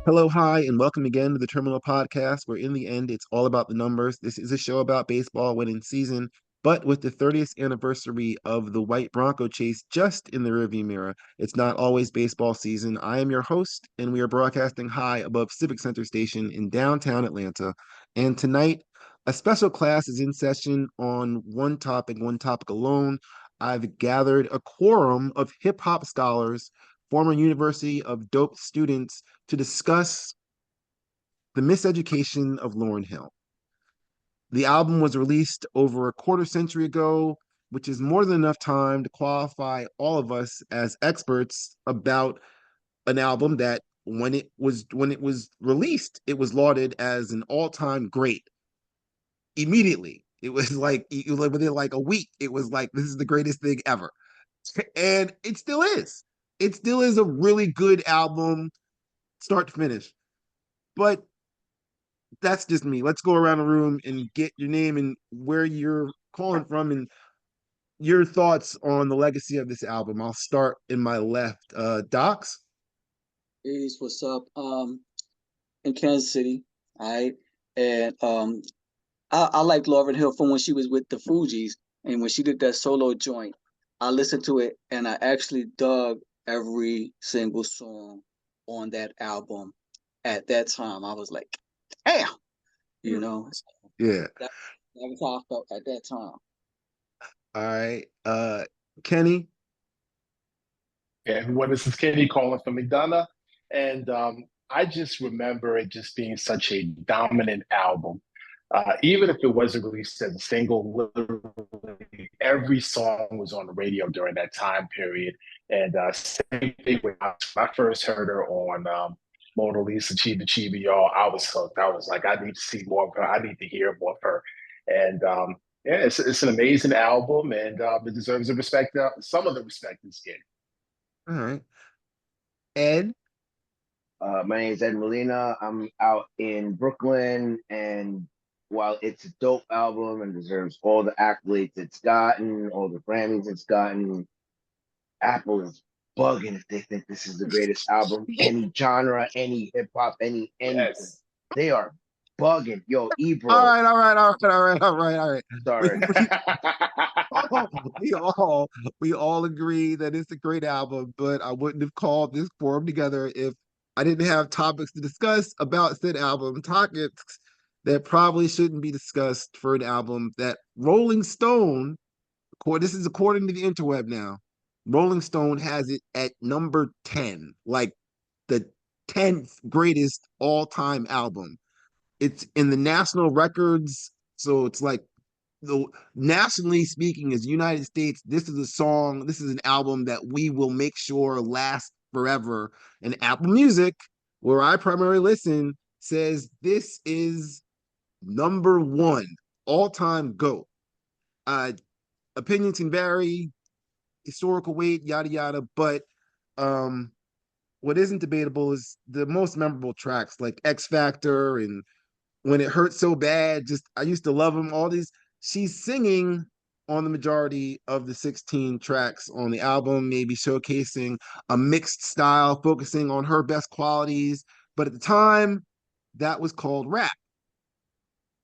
Hello, hi, and welcome again to the Terminal Podcast, where in the end, it's all about the numbers. This is a show about baseball winning season, but with the 30th anniversary of the White Bronco chase just in the rearview mirror, it's not always baseball season. I am your host, and we are broadcasting high above Civic Center Station in downtown Atlanta. And tonight, a special class is in session on one topic alone. I've gathered a quorum of hip hop scholars, former University of Dope students, to discuss the Miseducation of Lauryn Hill. The album was released over a quarter century ago, which is more than enough time to qualify all of us as experts about an album that when it was released, it was lauded as an all-time great immediately. It was like within like a week, it was like this is the greatest thing ever. And it still is. It still is a really good album, start to finish. But that's just me. Let's go around the room and get your name and where you're calling from and your thoughts on the legacy of this album. I'll start in my left. Docs? Is what's up? In Kansas City, all right. And I like Lauryn Hill from when she was with the Fugees and when she did that solo joint. I listened to it and I actually dug every single song on that album. At that time, I was like, damn, you know. Yeah. That, that was how I felt at that time. All right. Kenny? Yeah, everyone, this is Kenny calling from McDonough. And I just remember it just being such a dominant album. Even if it wasn't released as a single, literally every song was on the radio during that time period. And same thing when I first heard her on Mona Lisa, Chiba Chiba, y'all, I was hooked. I was like, I need to see more of her. I need to hear more of her. And yeah, it's an amazing album and it deserves the respect, some of the respect it's getting. All right. Ed? My name is Ed Molina. I'm out in Brooklyn, and while it's a dope album and deserves all the accolades it's gotten, all the Grammys it's gotten, Apple is bugging if they think this is the greatest album, any genre, any hip hop, any anything. Yes. They are bugging. Yo, All Ebro, right, all right, all right, all right, all right, all right. We, sorry. we all we all agree that it's a great album, but I wouldn't have called this forum together if I didn't have topics to discuss about said album, topics that probably shouldn't be discussed for an album that Rolling Stone, this is according to the interweb now, Rolling Stone has it at number 10, like the 10th greatest all-time album. It's in the national records, so it's like the nationally speaking, as United States, this is a song, this is an album that we will make sure lasts forever. And Apple Music, where I primarily listen, says this is number one, all-time GOAT. Uh, Opinions can vary, historical weight, yada yada, but um what isn't debatable is the most memorable tracks like X Factor and When It Hurts So Bad. Just I used to love them. All these she's singing on the majority of the 16 tracks on the album, maybe showcasing a mixed style, focusing on her best qualities. But at the time, that was called rap.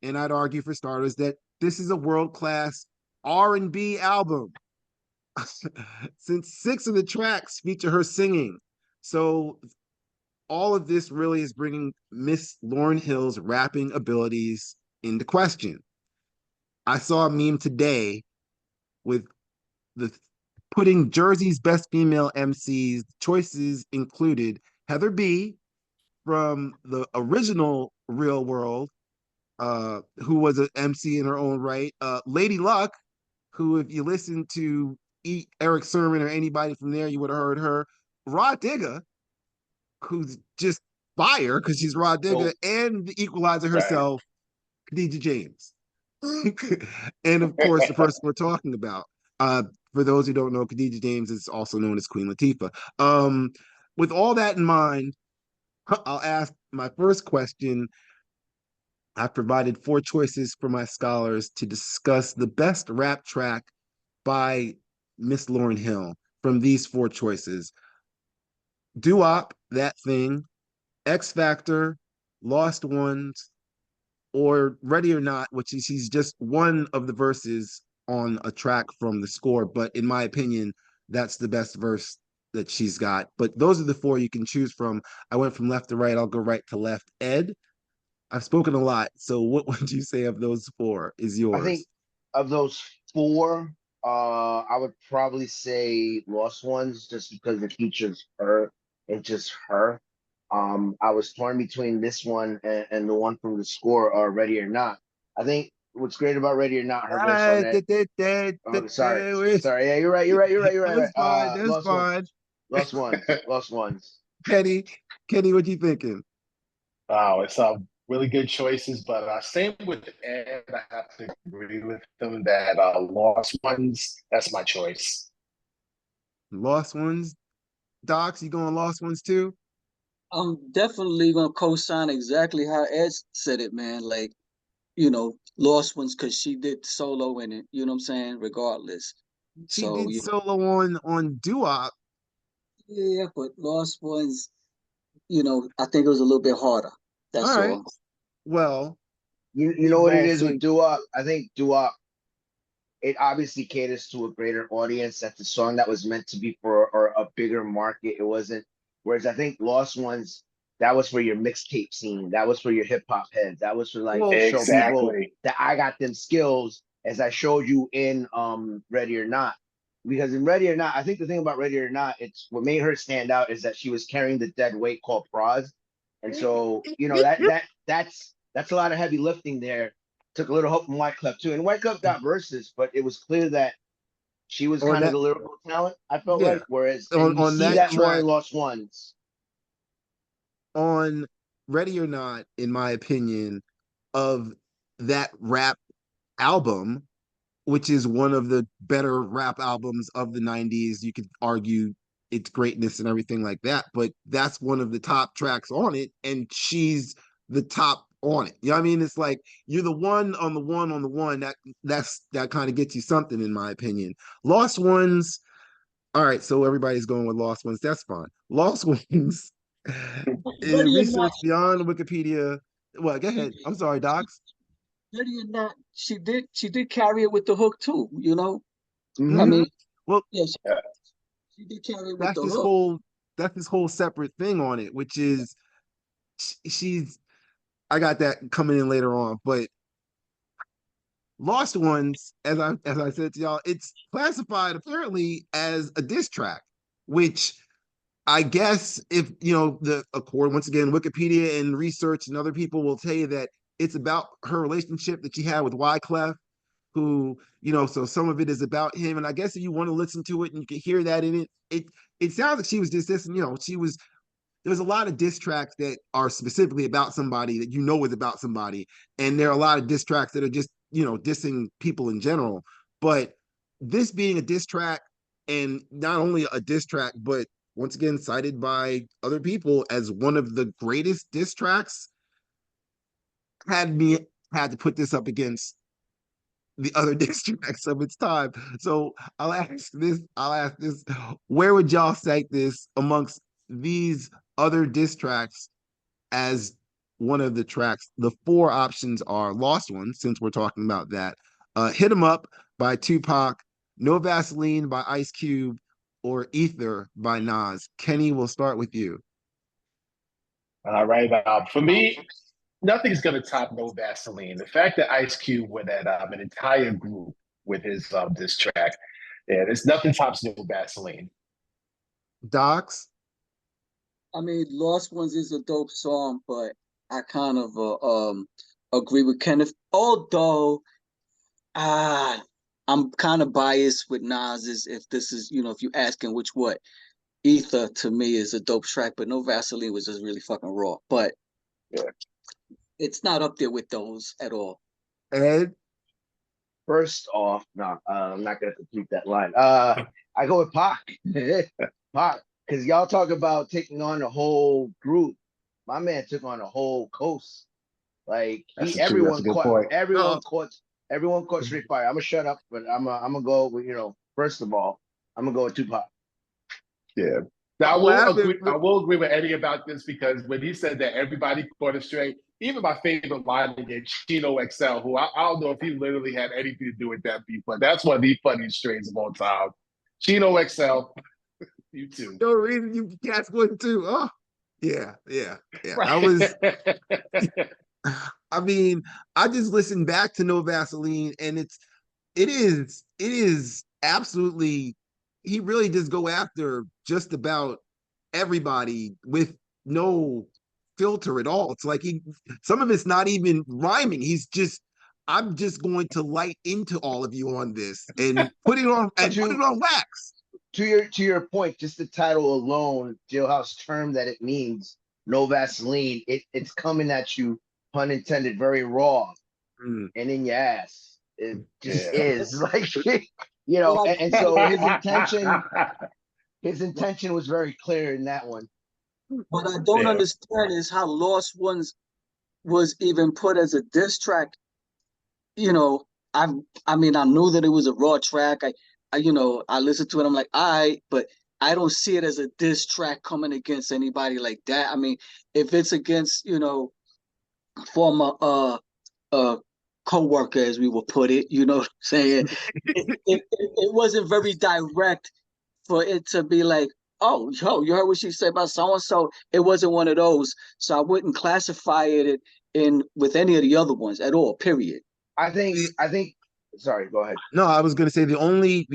And I'd argue for starters that this is a world-class R&B album. Since six of the tracks feature her singing. So all of this really is bringing Miss Lauryn Hill's rapping abilities into question. I saw a meme today with the putting Jersey's best female MCs. Choices included Heather B from the original Real World, who was an MC in her own right. Lady Luck, who, if you listen to Eric Sermon or anybody from there, you would have heard her. Rod Digger, who's just fire because she's Rod Digger, Oh, and the equalizer right. herself, Khadija James. And of course, the person we're talking about. For those who don't know, Khadija James is also known as Queen Latifah. With all that in mind, I'll ask my first question. I've provided four choices for my scholars to discuss the best rap track by Miss Lauryn Hill from these four choices: Doo Wop, That Thing, X Factor, Lost Ones, or Ready or Not, which is he's just one of the verses on a track from the score. But in my opinion, that's the best verse that she's got. But those are the four you can choose from. I went from left to right. I'll go right to left. Ed, I've spoken a lot. So what would you say of those four is I think yours? of those four, I would probably say Lost Ones just because it features her and just her. I was torn between this one and the one from the score, Ready or Not. I think what's great about Ready or Not, her verse on Ah, that. Oh, sorry, It's sorry. Yeah, you're right. You're right. You're right. You're right. that's Right. fine. That's Lost Ones. fine. Lost Ones. Lost Ones. Kenny, Kenny, what you thinking? Wow, it's really good choices, but same with Ed. I have to agree with him that Lost Ones, that's my choice. Lost Ones? Docs, you going Lost Ones too? I'm definitely gonna co-sign exactly how Ed said it, man. Like, Lost Ones because she did solo in it. You know what I'm saying? Regardless. She So did solo on Doo-Wop. yeah, but Lost Ones, I think it was a little bit harder. All That's right. all. You Well, you know we've what it all is with seen. Doo-Wop? I think Doo-Wop, it obviously caters to a greater audience. That's a song that was meant to be for or a bigger market. It wasn't. Whereas I think Lost Ones, that was for your mixtape scene. That was for your hip hop heads. That was for like to Well, show people Exactly. that I got them skills, as I showed you in Ready or Not. Because in Ready or Not, I think the thing about Ready or Not, it's what made her stand out is that she was carrying the dead weight called pros. And so, that's a lot of heavy lifting there. Took a little help from White Clef too. And White Clef got verses, but it was clear that she was on kind of that, the lyrical talent, I felt yeah, like. Whereas, and on you on see that that more track, in Lost Ones. on Ready or Not, in my opinion, of that rap album, which is one of the better rap albums of the 90s. You could argue its greatness and everything like that, but that's one of the top tracks on it, and she's the top on it. You know what I mean? It's like you're the one on the one on the one. That kind of gets you something, in my opinion. Lost Ones. All right, so everybody's going with Lost Ones. That's fine. Lost Ones. Ready or not, Research beyond Wikipedia. Well, go ahead. I'm sorry, Docs. ready or not, she did carry it with the hook too. I Mm-hmm. Hmm. mean, Well, yeah, Yeah, she did carry it with that's the this hook. whole that's this whole separate thing on it, which is she's I got that coming in later on, but Lost Ones, as I said to y'all, it's classified apparently as a diss track, which I guess if the accord once again, Wikipedia and research and other people will tell you that it's about her relationship that she had with Wyclef, who, so some of it is about him. And I guess if you want to listen to it and you can hear that in it, it sounds like she was just this, there's a lot of diss tracks that are specifically about somebody that is about somebody, and there are a lot of diss tracks that are just dissing people in general. But this being a diss track, and not only a diss track, but once again cited by other people as one of the greatest diss tracks, had me had to put this up against the other diss tracks of its time. So I'll ask this, where would y'all cite this amongst these other diss tracks as one of the tracks? The four options are Lost Ones, since we're talking about that, Hit 'Em Up by Tupac, No Vaseline by Ice Cube, or Ether by Nas. Kenny, we'll start with you. all right. For me, nothing's gonna top No Vaseline. The fact that Ice Cube went at an entire group with his diss track, yeah, there's nothing tops No Vaseline. Docs? I mean, Lost Ones is a dope song, but I kind of agree with Kenneth. Although I'm kind of biased with Nas's. If this is, if you asking which what, Ether to me is a dope track, but No Vaseline was just really fucking raw. But Yeah. it's not up there with those at all. Ed? First off, no, I'm not gonna complete that line. I go with Pac. Pac, because y'all talk about taking on a whole group. My man took on a whole coast. Like That's true. That's a good point. Oh, everyone caught straight fire. I'm gonna shut up, but I'm gonna go with, first of all, I'm gonna go with Tupac. Yeah. Now, I'm laughing. I will agree with Eddie about this because when he said that everybody caught it straight, even my favorite line again, Chino XL, who I don't know if he literally had anything to do with that beef, but that's one of the funniest strains of all time. Chino XL, you too. No reason you cats wouldn't too. Oh, yeah, yeah, yeah. Right. That was. I mean, I just listened back to No Vaseline, and it is absolutely. He really does go after just about everybody with no filter at all. It's like some of it's not even rhyming. He's just, I'm just going to light into all of you on this and put it on wax. To your point, just the title alone, jailhouse term that it means, no Vaseline, it's coming at you, pun intended, very raw Mm. and in your ass. It just Yeah. is like, you know, and so his intention was very clear in that one. What I don't Yeah. understand is how Lost Ones was even put as a diss track. You know, I mean, I knew that it was a raw track. I listened to it. I'm like, but I don't see it as a diss track coming against anybody like that. I mean, if it's against, former co-worker, as we would put it, you know what I'm saying? It wasn't very direct for it to be like, oh, yo, you heard what she said about so and so. It wasn't one of those, so I wouldn't classify it in with any of the other ones at all. Period. I think. Sorry, go ahead. No, I was going to say the only,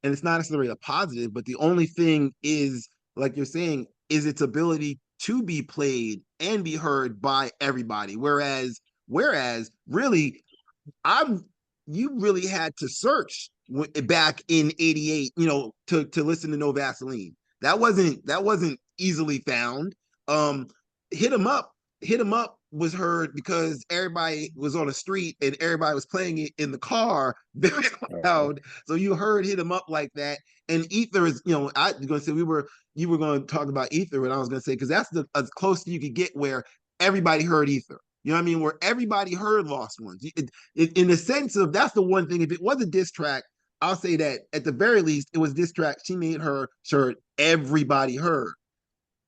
and it's not necessarily a positive, but the only thing is, like you're saying, is its ability to be played and be heard by everybody. Whereas really, I'm you really had to search back in '88, to listen to No Vaseline. That wasn't easily found. Um, hit 'em up, hit 'em up was heard because everybody was on the street and everybody was playing it in the car very loud. So you heard hit 'em up like that. And Ether is, I was gonna say you were going to talk about Ether, and I was going to say because that's as close you could get where everybody heard Ether. You know what I mean? Where everybody heard Lost Ones. In the sense of that's the one thing. If it was a diss track, I'll say that at the very least it was diss track. She made her sure everybody heard.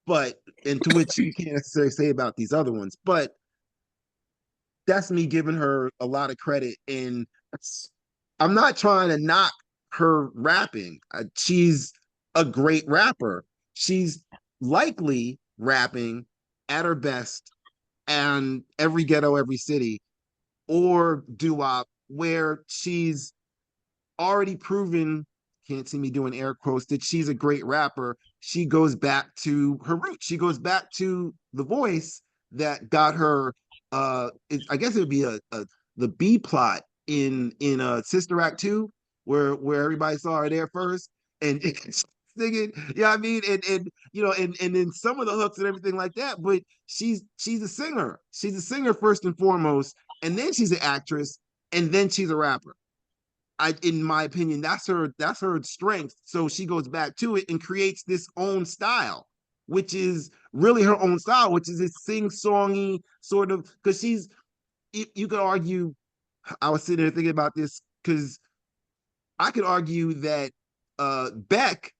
But and to which you can't necessarily say about these other ones. But that's me giving her a lot of credit. And I'm not trying to knock her rapping. She's a great rapper. She's likely rapping at her best and every ghetto, every city, or doo-wop, where she's already proven, can't see me doing air quotes, that she's a great rapper. She goes back to her roots. She goes back to the voice that got her. I guess it would be the B plot in Sister Act 2, where everybody saw her there first and singing. Yeah, I mean, and then some of the hooks and everything like that. But she's a singer. She's a singer first and foremost, and then she's an actress, and then she's a rapper. In my opinion, that's her strength. So she goes back to it and creates this own style, which is really her own style, which is this sing-songy sort of. Because you could argue. I was sitting there thinking about this because I could argue that Beck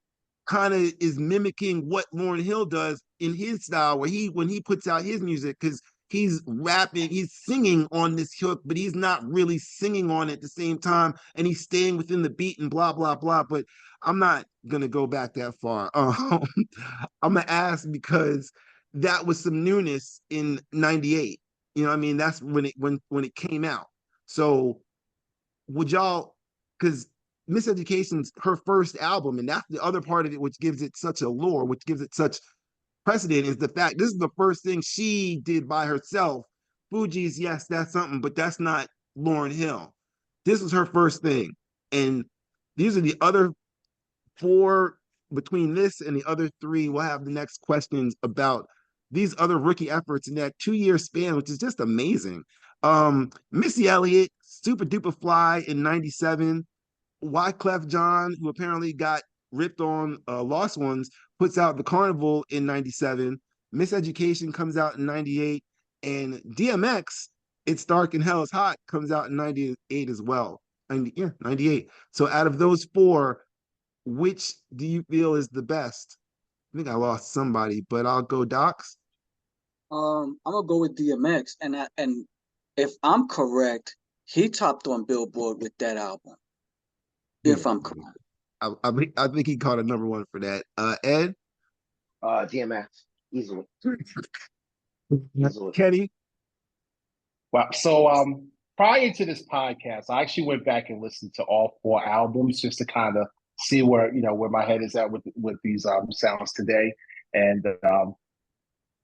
kind of is mimicking what Lauryn Hill does in his style, where when he puts out his music, because he's rapping, he's singing on this hook, but he's not really singing on it at the same time, and he's staying within the beat and blah blah blah. But I'm not gonna go back that far. I'm gonna ask because that was some newness in '98. You know what I mean? That's when it came out. So would y'all, because Miseducation's her first album, and that's the other part of it which gives it such a lore, which gives it such precedent, is the fact this is the first thing she did by herself. Fugees, yes, that's something, but that's not Lauryn Hill. This was her first thing. And these are the other four. Between this and the other three, we'll have the next questions about these other rookie efforts in that 2 year span, which is just amazing. Missy Elliott, Super Duper Fly in '97. Wyclef John, who apparently got ripped on Lost Ones, puts out The Carnival in '97. Miseducation comes out in '98. And DMX, It's Dark and Hell is Hot, comes out in '98 as well. Yeah, '98. So out of those four, which do you feel is the best? I think I lost somebody, but I'll go Docs. I'm gonna go with DMX, and if I'm correct, he topped on Billboard with that album. If I'm correct. I think he caught a number one for that. Ed, DMX, easily, easily. Kenny. Wow. So prior to this podcast, I actually went back and listened to all four albums just to kind of see where my head is at with these sounds today. And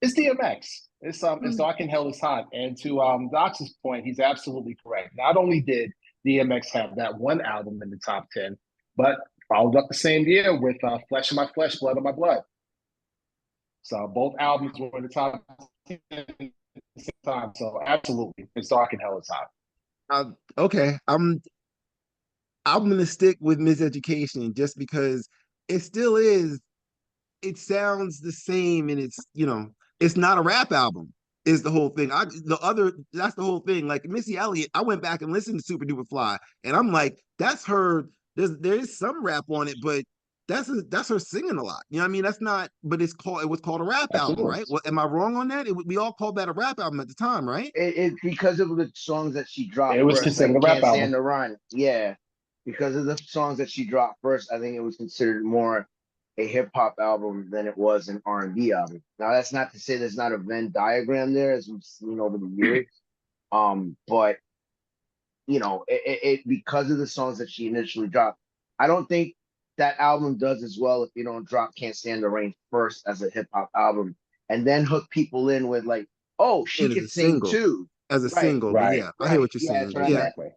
it's DMX. It's Dark and Hell is Hot. And to Doc's point, he's absolutely correct. Not only did DMX have that one album in the top 10, but followed up the same year with Flesh of My Flesh, Blood of My Blood. So both albums were in the top 10 at the same time. So absolutely, it's Dark and Hell is Hot. Okay, I'm gonna stick with Miseducation just because it still is. It sounds the same, and it's not a rap album. Is the whole thing. That's the whole thing. Like Missy Elliott, I went back and listened to Super Duper Fly, and I'm like, that's her. There is some rap on it, but that's her singing a lot. You know what I mean? That's not. But it was called a rap album, Absolutely. right? Well, am I wrong on that? We all called that a rap album at the time, right? It because of the songs that she dropped It was first, considered like a rap Can't Stand album. the Run. Yeah. Because of the songs that she dropped first, I think it was considered more a hip hop album than it was an R&B album. Now that's not to say there's not a Venn diagram there as we've seen over the years. But it because of the songs that she initially dropped, I don't think that album does as well if you don't drop Can't Stand the Rain first as a hip hop album and then hook people in with like, oh, she And as a could sing single, too. as a Right, single. But Right. yeah, I hear what you're Yeah, that's saying. what I Yeah, meant. Exactly.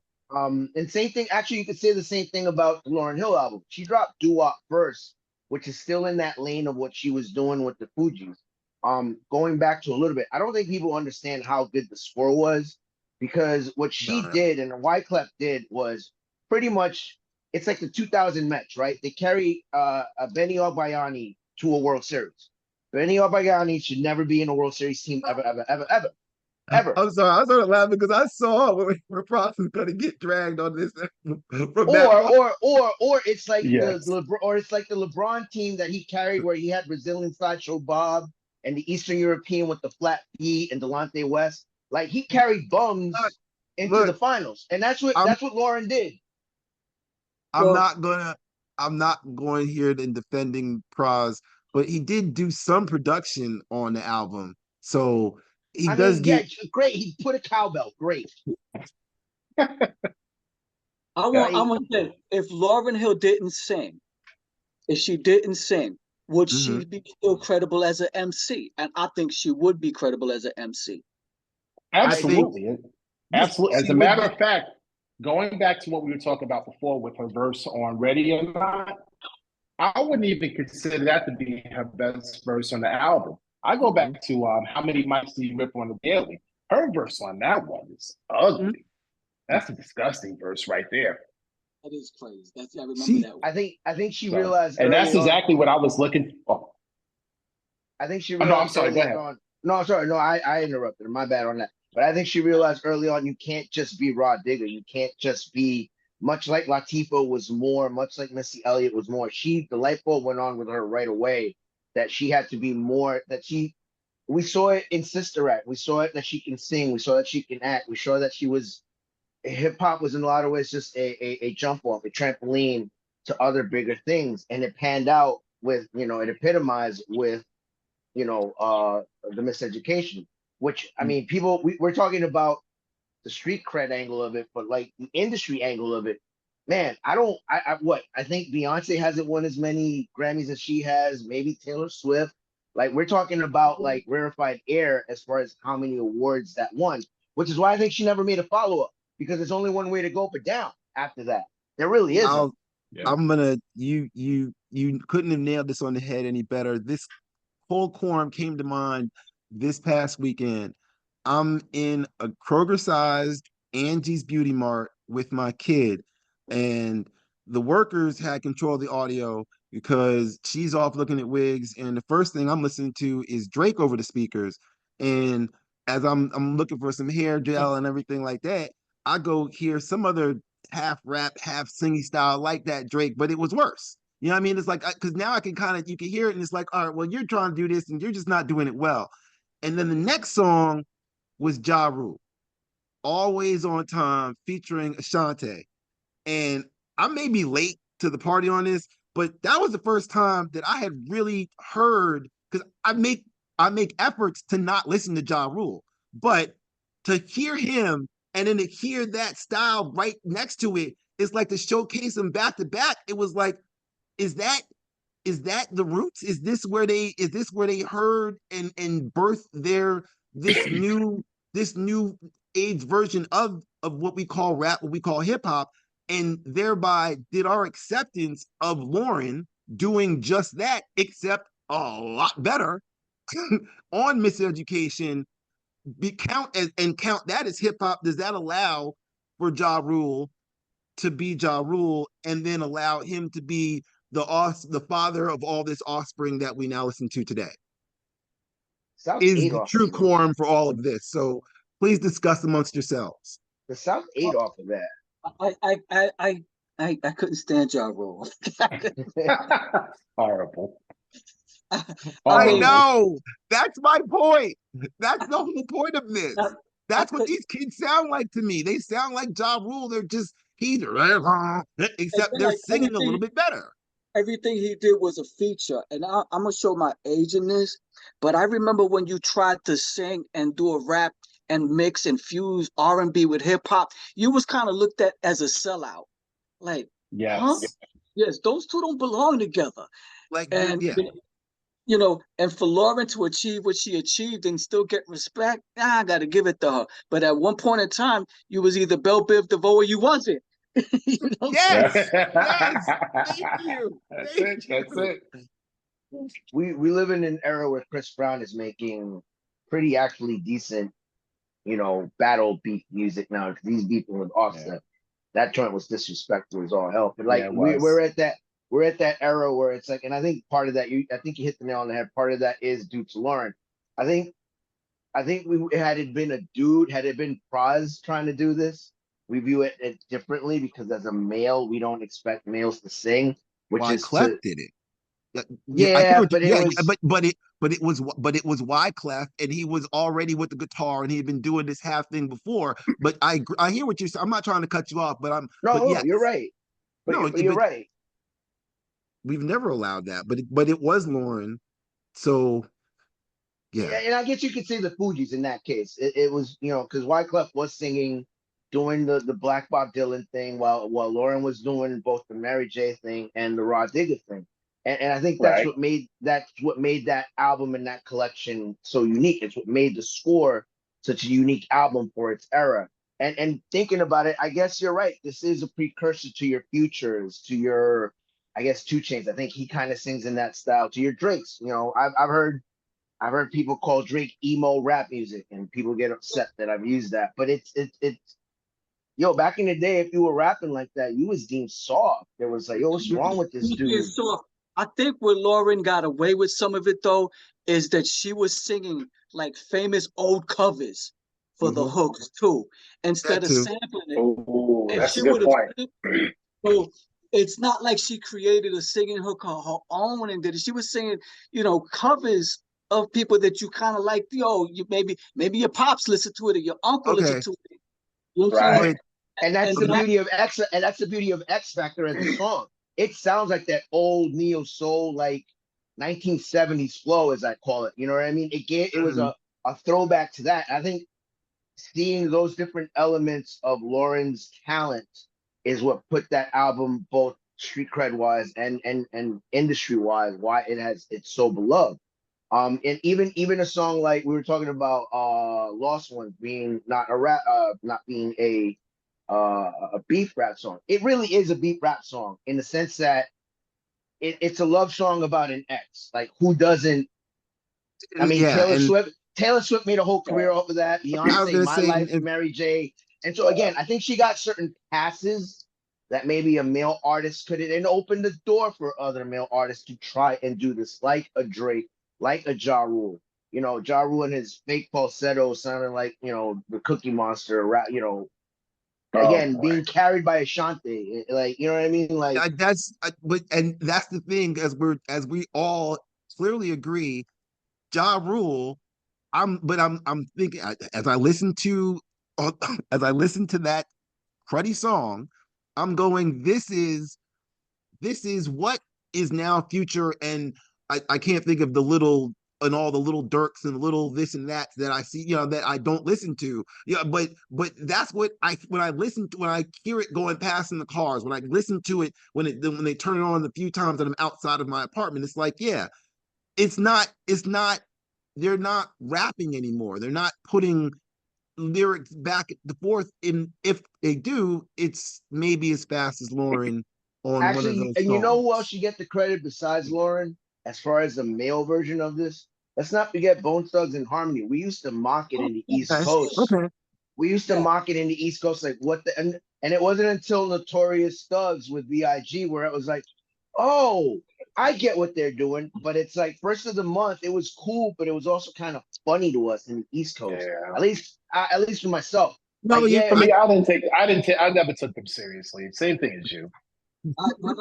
And same thing. Actually, you could say the same thing about the Lauryn Hill album. She dropped Doo Wop first, which is still in that lane of what she was doing with the Fugees. Going back to a little bit, I don't think people understand how good the score was because what she no. did and the Wyclef did was pretty much it's like the 2000 Mets, right? They carry a Benny Bayani to a World Series. Benny Bayani should never be in a World Series team ever, ever, ever, ever, ever. I'm sorry, I started laughing because I saw when Props was gonna get dragged on this from that. Or it's like Yes. the LeBron team that he carried where he had Brazilian Sideshow Bob and the Eastern European with the flat feet and Delonte West. Like he carried bums into the Look, finals, and that's what I'm Lauren did. I'm Well, not gonna I'm not going here in defending Praz, but he did do some production on the album, so he I does mean, yeah, get. great. He put a cowbell. Great. I'm gonna say if Lauryn Hill didn't sing, if she didn't sing, would Mhm. she be still credible as an MC? And I think she would be credible as an MC. I think Absolutely. Absolutely. As she a would matter be. of fact, going back to what we were talking about before with her verse on Ready or Not, I wouldn't even consider that to be her best verse on the album. I go Mhm. back to How Many Mics Do You Rip on the Daily? Her verse on that one is Mhm. ugly. That's a disgusting verse right there. That is crazy. That's I remember She that one. I think she So, realized and early that's on. exactly what I was looking for. I think she Oh, no, I'm realized sorry. Go early ahead. on. No, I'm sorry. No, I interrupted her. My bad on that. But I think she realized early on you can't just be Rod Digger. You can't just be much like Latifah was more, much like Missy Elliott was more. The light bulb went on with her right away that she had to be more, we saw it in Sister Act. We saw it that she can sing. We saw that she can act. We saw that hip hop was in a lot of ways just a jump off, a trampoline to other bigger things. And it panned out it epitomized with the miseducation, which I mean, we're talking about the street cred angle of it, but like the industry angle of it, man, I think Beyonce hasn't won as many Grammys as she has, maybe Taylor Swift. Like we're talking about like rarefied air as far as how many awards that won, which is why I think she never made a follow-up because there's only one way to go but down after that. There really isn't. I'll Yeah. I'm gonna you couldn't have nailed this on the head any better. This whole quorum came to mind this past weekend. I'm in a Kroger-sized Angie's Beauty Mart with my kid, and the workers had control of the audio because she's off looking at wigs, and the first thing I'm listening to is Drake over the speakers. And as I'm looking for some hair gel and everything like that, I go hear some other half rap, half singy style like that Drake, but it was worse. You know what I mean? It's like, because now I can kind of, you can hear it and it's like, all right, well, you're trying to do this and you're just not doing it well. And then the next song was Ja Rule, Always on Time, featuring Ashanti. And I may be late to the party on this, but that was the first time that I had really heard, because I make efforts to not listen to Ja Rule, but to hear him and then to hear that style right next to it, it's like to showcase them back to back. It was like, is that is that the roots? Is this where they heard and birthed their this new age version of what we call rap, what we call hip hop, and thereby did our acceptance of Lauryn doing just that, except a lot better on Miseducation, count that as hip hop. Does that allow for Ja Rule to be Ja Rule and then allow him to be the father of all this offspring that we now listen to today? South Is ate the off true of it. quorum for all of this. So please discuss amongst yourselves. The South ate off of that. I couldn't stand Ja Rule. Horrible. I I mean, know. That's my point. That's the whole point of this. I, I That's what could, these kids sound like to me. They sound like Ja Rule. They're just he's it's except been they're like singing a little bit better. everything he did was a feature, and I'm gonna show my age in this. But I remember when you tried to sing and do a rap and mix and fuse R&B with hip hop, you was kind of looked at as a sellout. Like, huh? Yes. Yes, those two don't belong together. Like, And yeah. and for Lauren to achieve what she achieved and still get respect, I gotta give it to her. But at one point in time, you was either Belle Biv DeVoe or you wasn't. you know? Yes. Yes. Thank you. That's Thank it. you. That's it. We live in an era where Chris Brown is making pretty actually decent, battle beat music now because he's beefing with Yeah. Offset. That joint was disrespectful as all hell. But Yeah, like it we, was. we're at that era where it's like, and I think part of that I think you hit the nail on the head. Part of that is due to Lauren. I think had it been a dude, had it been Praz trying to do this, we view it differently because as a male, we don't expect males to sing, which Why is Clef to did it. Yeah, I hear yeah, what you, but it yeah, was but it was Wyclef, and he was already with the guitar, and he had been doing this half thing before. But I hear what you're saying. I'm not trying to cut you off, but no, yes, you're right. But no, you're but right. we've never allowed that. But it was Lauren, so yeah. Yeah, and I guess you could say the Fugees in that case. It was, because Wyclef was singing, doing the Black Bob Dylan thing while Lauren was doing both the Mary J thing and the Rod Digger thing. And I think Right. that's what made that album and that collection so unique. It's what made the score such a unique album for its era. And thinking about it, I guess you're right. This is a precursor to your Futures, to your, I guess, 2 Chainz. I think he kind of sings in that style. To your Drakes. I've heard people call Drake emo rap music, and people get upset that I've used that. But it's back in the day, if you were rapping like that, you was deemed soft. There was like, yo, what's wrong with this dude? So I think where Lauren got away with some of it though is that she was singing like famous old covers for the Mhm. hooks too, instead That of too. sampling it. Oh, If that's she a good would have, point. so it's not like she created a singing hook on her own and did it. She was singing, covers of people that you kind of like. You maybe your pops listened to it or your uncle listened Okay, to it. You know what I'm saying? Right. but And that's And the then okay, beauty of X Factor as a song. It sounds like that old neo soul, like 1970s flow, as I call it. You know what I mean? It was mhm. a throwback to that. I think seeing those different elements of Lauren's talent is what put that album both street cred wise and industry wise why it's so beloved. And even a song like we were talking about, Lost Ones being not a rap, not being a beef rap song. It really is a beef rap song in the sense that it's a love song about an ex. Like who doesn't? I mean, Yeah, and Taylor Swift made a whole Yeah. career off of that. I was Beyonce, gonna My say, Life, Mary J. And so Yeah. again, I think she got certain passes that maybe a male artist could, and open the door for other male artists to try and do this, like a Drake, like a Ja Rule. Ja Rule and his fake falsetto sounding like, the Cookie Monster, Oh again, boy. being carried by Ashanti, like you know what I mean? Like And that's the thing, as we all clearly agree, Ja Rule. I'm thinking as I listen to as I listen to that cruddy song, I'm going, this is what is now future. And I can't think of the little and all the little Dirks and little this and that I see, that I don't listen to. Yeah, but that's what when I listen to when I hear it going past in the cars, when I listen to it when they turn it on the few times that I'm outside of my apartment, it's like, yeah, it's not they're not rapping anymore. They're not putting lyrics back and forth. In If they do, it's maybe as fast as Lauryn on one of actually, those and you know who else songs. should get the credit besides Lauren, as far as the male version of this? Let's not forget Bone Thugs and Harmony. We used to mock it in the East Okay, Coast. okay. We used to Yeah. mock it in the East Coast, like what the and it wasn't until Notorious Thugs with Big where it was like, oh, I get what they're doing, but it's like first of the month, it was cool, but it was also kind of funny to us in the East Coast. Yeah. At least for myself. No, Like, you, yeah, For it was me, I never took them seriously. Same thing as you. When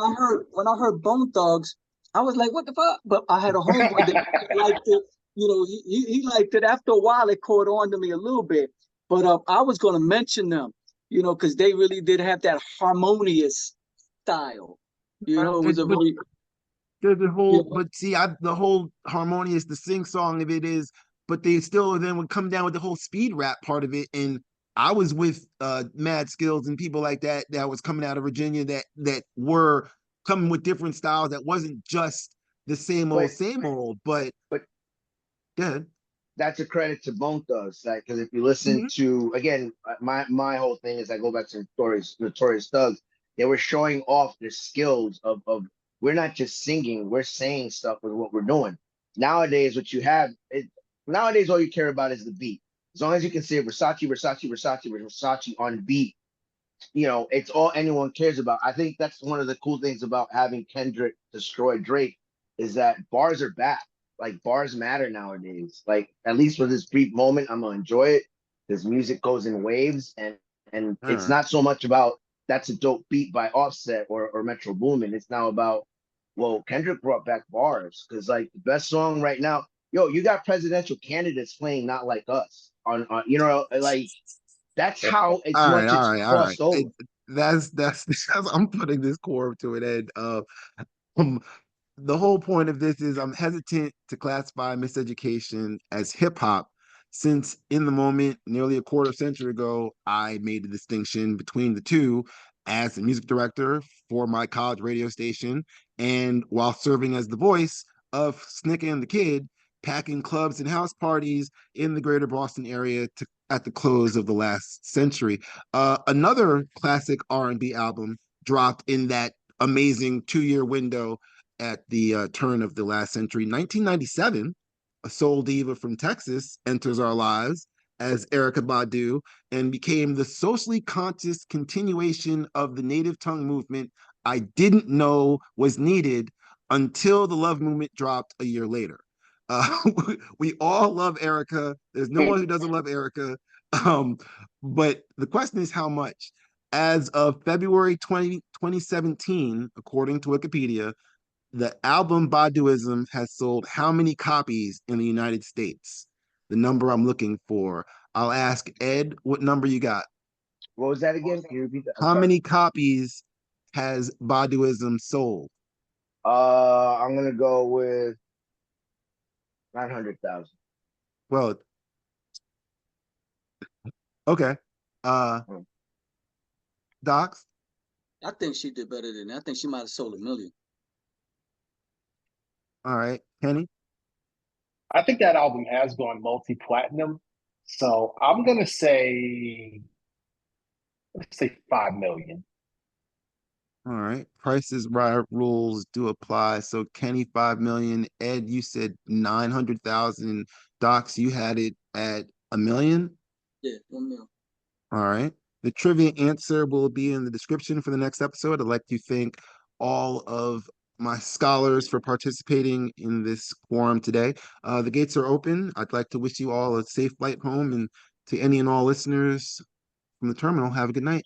I heard Bone Thugs, I was like, what the fuck? But I had a homeboy that liked it. He liked it. After a while, it caught on to me a little bit. But I was going to mention them, because they really did have that harmonious style. It was a but very, the you whole, know, but see, the whole harmonious, the sing song of it is, but they still then would come down with the whole speed rap part of it. And I was with Mad Skills and people like that was coming out of Virginia that were coming with different styles that wasn't just the but same old, but but good. that's a credit to Bone Thugs, like because if you listen Mhm. to again, my whole thing is I go back to Notorious Thugs. They were showing off their skills of we're not just singing, we're saying stuff with what we're doing. Nowadays, what you have nowadays all you care about is the beat. As long as you can say Versace on beat, it's all anyone cares about. I think that's one of the cool things about having Kendrick destroy Drake is that bars are back. Like bars matter nowadays. Like at least for this brief moment, I'm gonna enjoy it. This music goes in waves, and All it's right. not so much about that's a dope beat by Offset or Metro Boomin. It's now about well, Kendrick brought back bars because like the best song right now, yo, you got presidential candidates playing "Not Like Us" on like that's how it's All right, much all it's right, all right. crossed over. That's I'm putting this core to an end. Um, the whole point of this is I'm hesitant to classify Miseducation as hip hop, since in the moment, nearly a quarter century ago, I made the distinction between the two as the music director for my college radio station, and while serving as the voice of Snicker and the Kid, packing clubs and house parties in the greater Boston area at the close of the last century. Another classic R&B album dropped in that amazing 2 year window at the turn of the last century. 1997, a soul diva from Texas enters our lives as Erica Badu and became the socially conscious continuation of the native tongue movement I didn't know was needed until the Love Movement dropped a year later. Uh, we all love Erica. There's no one who doesn't love Erica. Um, but the question is how much? As of February 2017, according to Wikipedia, the album Baduism has sold how many copies in the United States? The number I'm looking for. I'll ask Ed, what number you got? What was that again? Can you repeat that? I'm How sorry. many copies has Baduism sold? I'm gonna go with 900,000. Well, okay. Uh, Hmm. Docs? I think she did better than that. I think she might have sold 1 million. All right. Kenny? I think that album has gone multi-platinum. So I'm gonna say, let's say 5 million. All right. Price is Right rules do apply. So Kenny 5 million. Ed, you said 900,000. Docs, you had it at 1 million. Yeah, 1 mil. All right. The trivia answer will be in the description for the next episode. I'd like to thank all of my scholars for participating in this quorum today. The gates are open. I'd like to wish you all a safe flight home, and to any and all listeners, from the terminal. Have a good night.